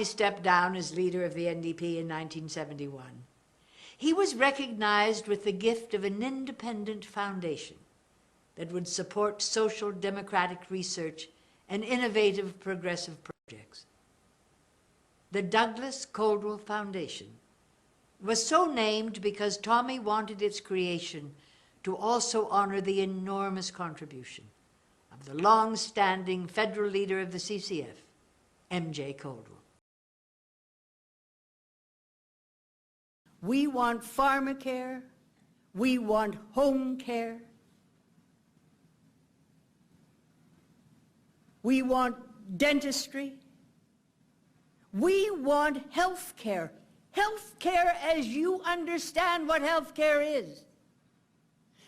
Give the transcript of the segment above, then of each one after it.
Tommy stepped down as leader of the NDP in 1971, he was recognized with the gift of an independent foundation that would support social democratic research and innovative progressive projects. The Douglas Coldwell Foundation was so named because Tommy wanted its creation to also honor the enormous contribution of the long-standing federal leader of the CCF, M.J. Coldwell. We want pharmacare, we want home care, we want dentistry, we want health care. Health care as you understand what health care is.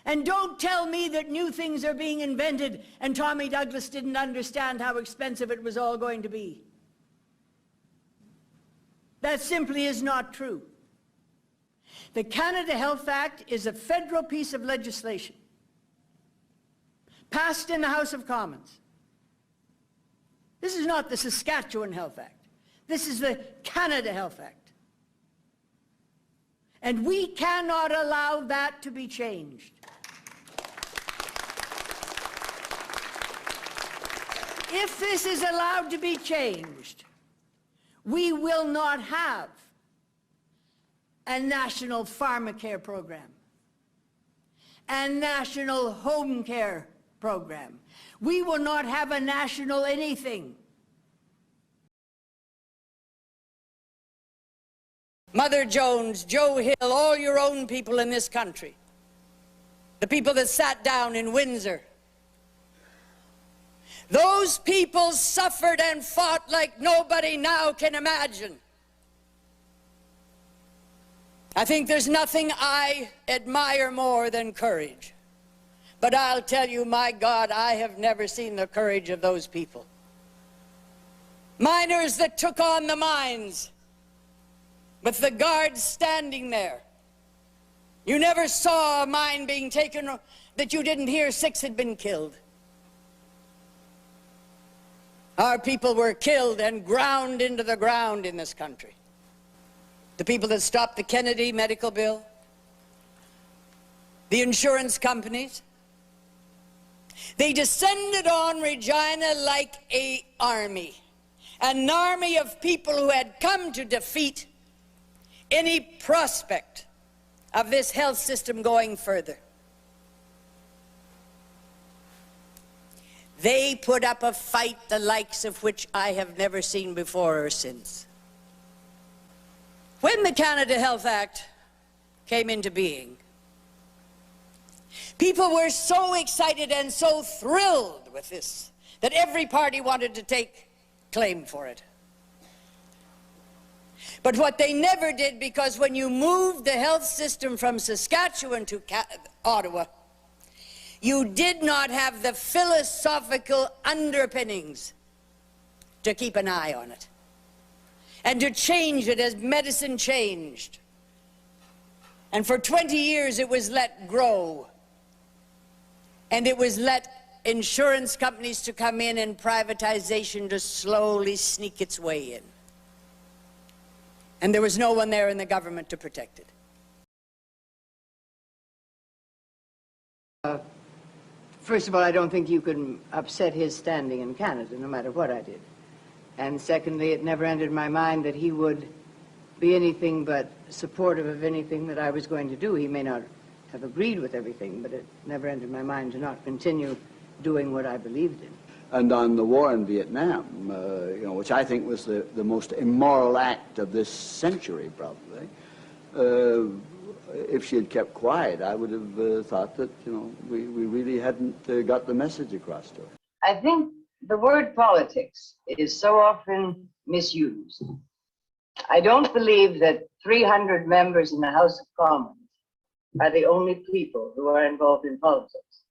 And don't tell me that new things are being invented and Tommy Douglas didn't understand how expensive it was all going to be. That simply is not true. The Canada Health Act is a federal piece of legislation passed in the House of Commons. This is not the Saskatchewan Health Act. This is the Canada Health Act. And we cannot allow that to be changed. If this is allowed to be changed, we will not have a national pharmacare program, a national home care program. We will not have a national anything. Mother Jones, Joe Hill, all your own people in this country, the people that sat down in Windsor, those people suffered and fought like nobody now can imagine. I think there's nothing I admire more than courage. But I'll tell you, my God, I have never seen the courage of those people. Miners that took on the mines, with the guards standing there. You never saw a mine being taken that you didn't hear 6 had been killed. Our people were killed and ground into the ground in this country. The people that stopped the Kennedy medical bill, the insurance companies, they descended on Regina like an army of people who had come to defeat any prospect of this health system going further. They put up a fight the likes of which I have never seen before or since. When the Canada Health Act came into being, people were so excited and so thrilled with this that every party wanted to take claim for it. But what they never did, because when you moved the health system from Saskatchewan to Ottawa, you did not have the philosophical underpinnings to keep an eye on it and to change it as medicine changed. And for 20 years it was let grow, and it was let insurance companies to come in and privatization to slowly sneak its way in. And there was no one there in the government to protect it. First of all, I don't think you could upset his standing in Canada, no matter what I did. And secondly, it never entered my mind that he would be anything but supportive of anything that I was going to do. He may not have agreed with everything, but it never entered my mind to not continue doing what I believed in. And on the war in Vietnam, which I think was the most immoral act of this century, probably. If she had kept quiet, I would have thought that, we really hadn't got the message across to her. I think the word politics is so often misused. I don't believe that 300 members in the House of Commons are the only people who are involved in politics.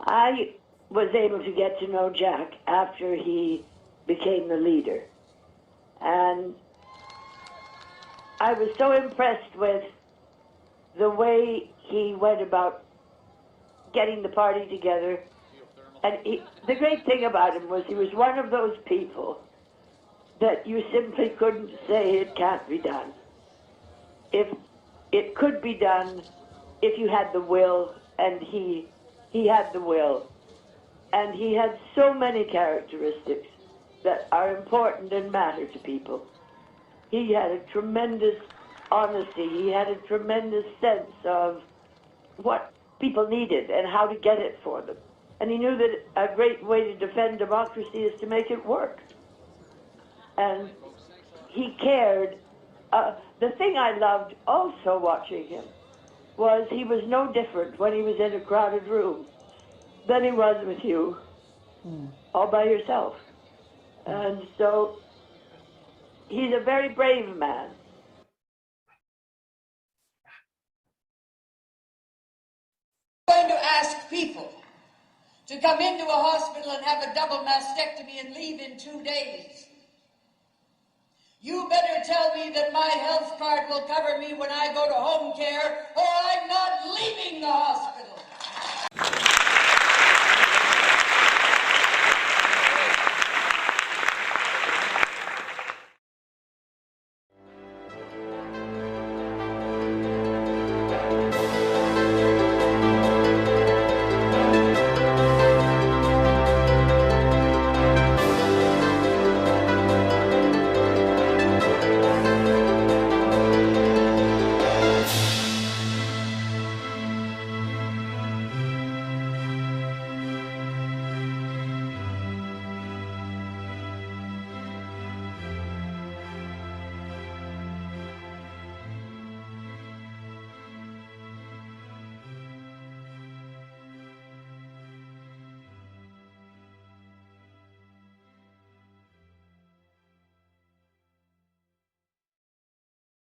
I was able to get to know Jack after he became the leader. And I was so impressed with the way he went about getting the party together, And the great thing about him was he was one of those people that you simply couldn't say it can't be done. If it could be done, if you had the will, and he had the will. And he had so many characteristics that are important and matter to people. He had a tremendous honesty. He had a tremendous sense of what people needed and how to get it for them. And he knew that a great way to defend democracy is to make it work. And he cared. The thing I loved also watching him was he was no different when he was in a crowded room than he was with you, all by yourself. And so he's a very brave man. I'm going to ask people to come into a hospital and have a double mastectomy and leave in 2 days. You better tell me that my health card will cover me when I go to home care, or I'm not leaving the hospital.